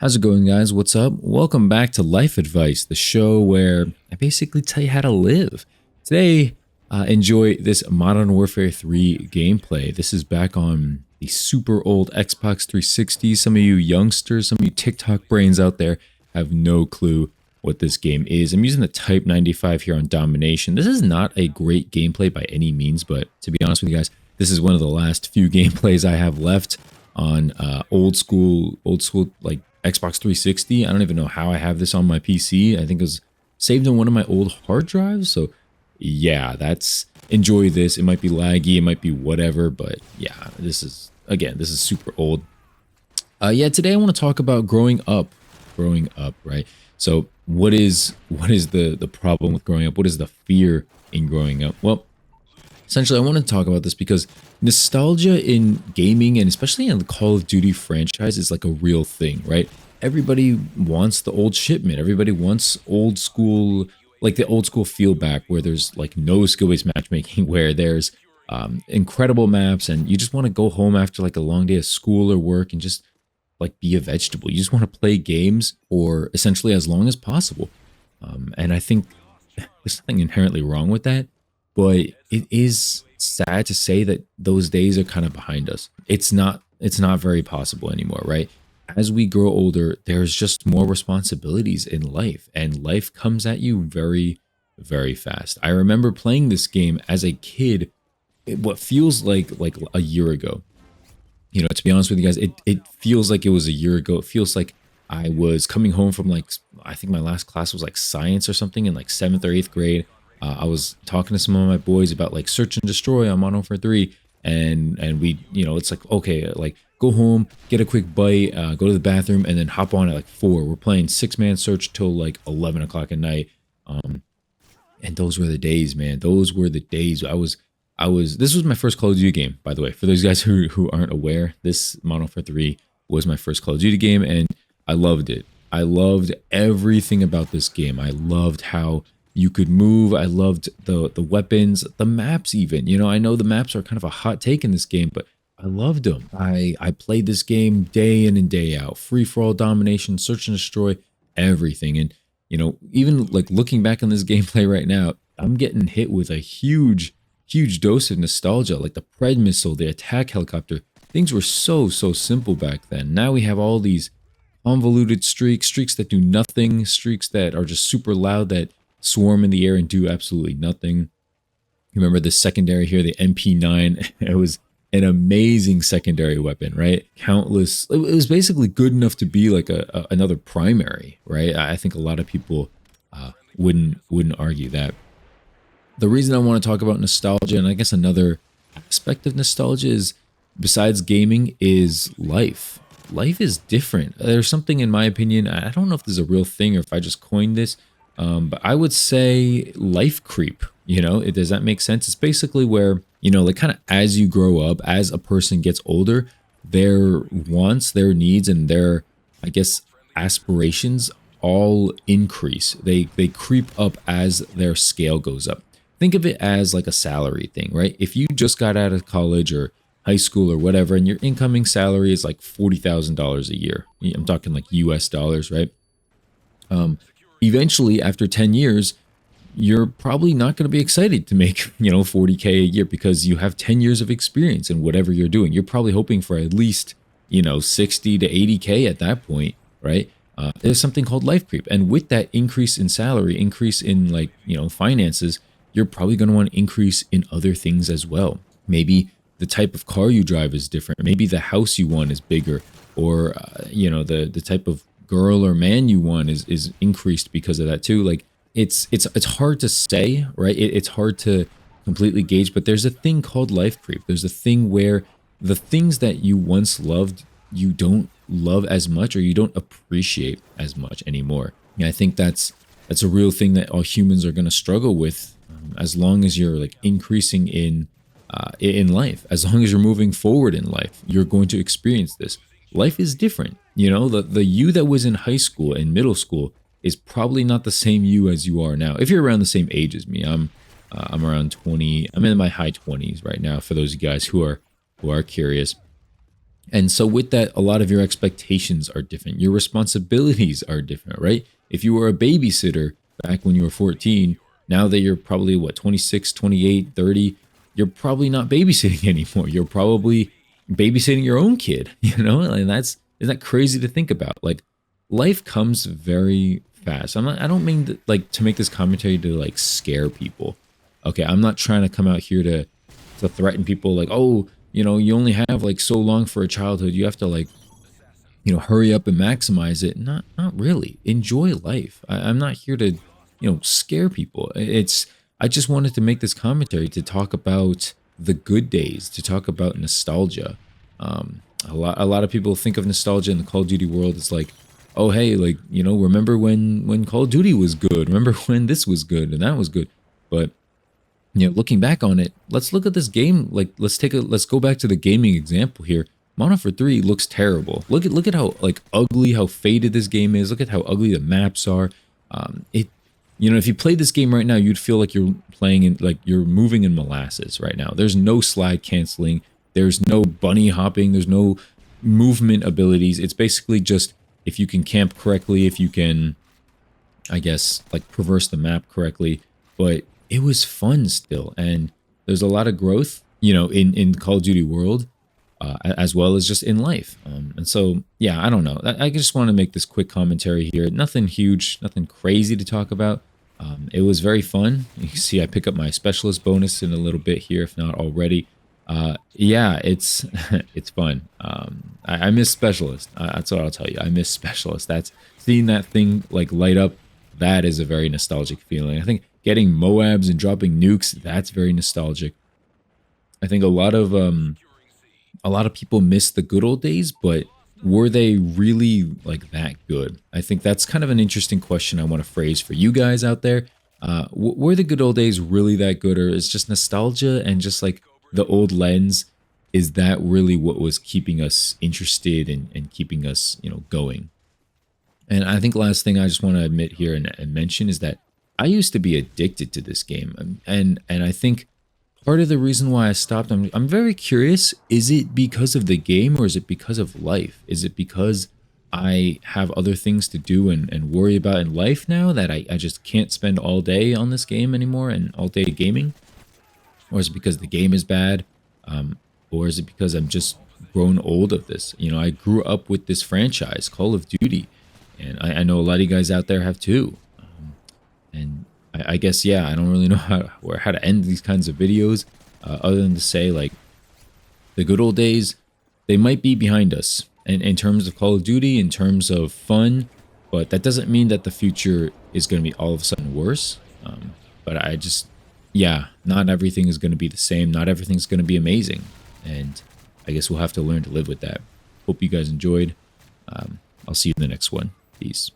How's it going, guys? What's up? Welcome back to Life Advice, the show where I basically tell you how to live. Today, enjoy this Modern Warfare 3 gameplay. This is back on the super old Xbox 360. Some of you youngsters, some of you TikTok brains out there have no clue what this game is. I'm using the Type 95 here on Domination. This is not a great gameplay by any means, but to be honest with you guys, this is one of the last few gameplays I have left on old school like Xbox 360. I don't even know how I have this on my PC. I think it was saved on one of my old hard drives. So yeah, enjoy this. It might be laggy, it might be whatever, but yeah, this is super old. Yeah, today I want to talk about growing up, right? So what is the problem with growing up? What is the fear in growing up? Well, essentially, I want to talk about this because nostalgia in gaming, and especially in the Call of Duty franchise, is like a real thing, right? Everybody wants the old shipment. Everybody wants old school, like the old school feel back where there's like no skill-based matchmaking, where there's incredible maps and you just want to go home after like a long day of school or work and just like be a vegetable. You just want to play games for essentially as long as possible. And I think there's nothing inherently wrong with that, but it is sad to say that those days are kind of behind us. It's not very possible anymore, right? As we grow older, there's just more responsibilities in life, and life comes at you very, very fast. I remember playing this game as a kid, what feels like a year ago. You know, to be honest with you guys, it feels like it was a year ago. It feels like I was coming home from like, I think my last class was like science or something in like 7th or 8th grade. I was talking to some of my boys about like search and destroy on Modern Warfare 3, and we, you know, it's like, okay, like go home, get a quick bite, go to the bathroom, and then hop on at like 4. We're playing 6-man search till like 11 o'clock at night. And those were the days, man. Those were the days. This was my first Call of Duty game, by the way. For those guys who aren't aware, this Modern Warfare 3 was my first Call of Duty game, and I loved it. I loved everything about this game. I loved how you could move. I loved the weapons, the maps even. You know, I know the maps are kind of a hot take in this game, but I loved them. I played this game day in and day out. Free-for-all domination, search and destroy, everything. And, you know, even like looking back on this gameplay right now, I'm getting hit with a huge dose of nostalgia, like the Pred missile, the attack helicopter. Things were so simple back then. Now we have all these convoluted streaks that do nothing, streaks that are just super loud that swarm in the air and do absolutely nothing. You remember the secondary here, the MP9? It was an amazing secondary weapon, right? Countless. It was basically good enough to be like another primary, right? I think a lot of people wouldn't argue that. The reason I want to talk about nostalgia, and I guess another aspect of nostalgia is, besides gaming, is life. Life is different. There's something, in my opinion, I don't know if this is a real thing or if I just coined this, but I would say life creep. You know, does that make sense? It's basically where, you know, like kind of as you grow up, as a person gets older, their wants, their needs, and their, I guess, aspirations all increase. They creep up as their scale goes up. Think of it as like a salary thing, right? If you just got out of college or high school or whatever, and your incoming salary is like $40,000 a year, I'm talking like US dollars, right? Eventually, after 10 years, you're probably not going to be excited to make, you know, 40K a year because you have 10 years of experience in whatever you're doing. You're probably hoping for at least, you know, 60 to 80K at that point, right? There's something called life creep. And with that increase in salary, increase in like, you know, finances, you're probably going to want to increase in other things as well. Maybe the type of car you drive is different. Maybe the house you want is bigger, or, you know, the type of girl or man you want is increased because of that too. Like it's hard to say, right? It's hard to completely gauge, but there's a thing called life creep. There's a thing where the things that you once loved, you don't love as much, or you don't appreciate as much anymore. And I think that's a real thing that all humans are going to struggle with, as long as you're like increasing in life. As long as you're moving forward in life, you're going to experience this. Life is different. You know, the you that was in high school and middle school is probably not the same you as you are now. If you're around the same age as me, I'm around 20. I'm in my high 20s right now. For those guys who are curious, And so with that, a lot of your expectations are different. Your responsibilities are different, right? If you were a babysitter back when you were 14, now that you're probably what, 26, 28, 30, you're probably not babysitting anymore. You're probably babysitting your own kid, and isn't that crazy to think about? Like life comes very fast. I don't mean to make this commentary to like scare people. Okay, I'm not trying to come out here to threaten people like, oh, you only have like so long for a childhood. You have to like, hurry up and maximize it. Not really. Enjoy life. I'm not here to, scare people. I just wanted to make this commentary to talk about the good days, to talk about nostalgia. A lot of people think of nostalgia in the Call of Duty world as like, oh, hey, like, remember when Call of Duty was good? Remember when this was good and that was good? But looking back on it, let's look at this game. Like, let's go back to the gaming example here. Modern Warfare 3 looks terrible. Look at how like ugly, how faded this game is. Look at how ugly the maps are. If you played this game right now, you'd feel like you're playing in like you're moving in molasses right now. There's no slide canceling. There's no bunny hopping. There's no movement abilities. It's basically just if you can camp correctly, if you can, I guess, like traverse the map correctly. But it was fun still, and there's a lot of growth, in Call of Duty world, as well as just in life. And so, yeah, I don't know. I just want to make this quick commentary here. Nothing huge, nothing crazy to talk about. It was very fun. You can see I pick up my specialist bonus in a little bit here, if not already. Yeah, it's it's fun. I miss specialist. That's what I'll tell you. I miss specialist. That's seeing that thing like light up. That is a very nostalgic feeling. I think getting Moabs and dropping nukes, that's very nostalgic. I think a lot of people miss the good old days, but were they really like that good? I think that's kind of an interesting question I want to phrase for you guys out there. Were the good old days really that good, or is just nostalgia and just like the old lens? Is that really what was keeping us interested and keeping us, going? And I think last thing I just want to admit here and mention is that I used to be addicted to this game, and I think part of the reason why I stopped, I'm very curious, is it because of the game or is it because of life? Is it because I have other things to do and worry about in life now that I just can't spend all day on this game anymore and all day gaming? Or is it because the game is bad? Or is it because I'm just grown old of this? I grew up with this franchise, Call of Duty, and I know a lot of you guys out there have too. And I guess, yeah, I don't really know how to end these kinds of videos other than to say, like, the good old days, they might be behind us in terms of Call of Duty, in terms of fun, but that doesn't mean that the future is going to be all of a sudden worse. But yeah, not everything is going to be the same. Not everything's going to be amazing. And I guess we'll have to learn to live with that. Hope you guys enjoyed. I'll see you in the next one. Peace.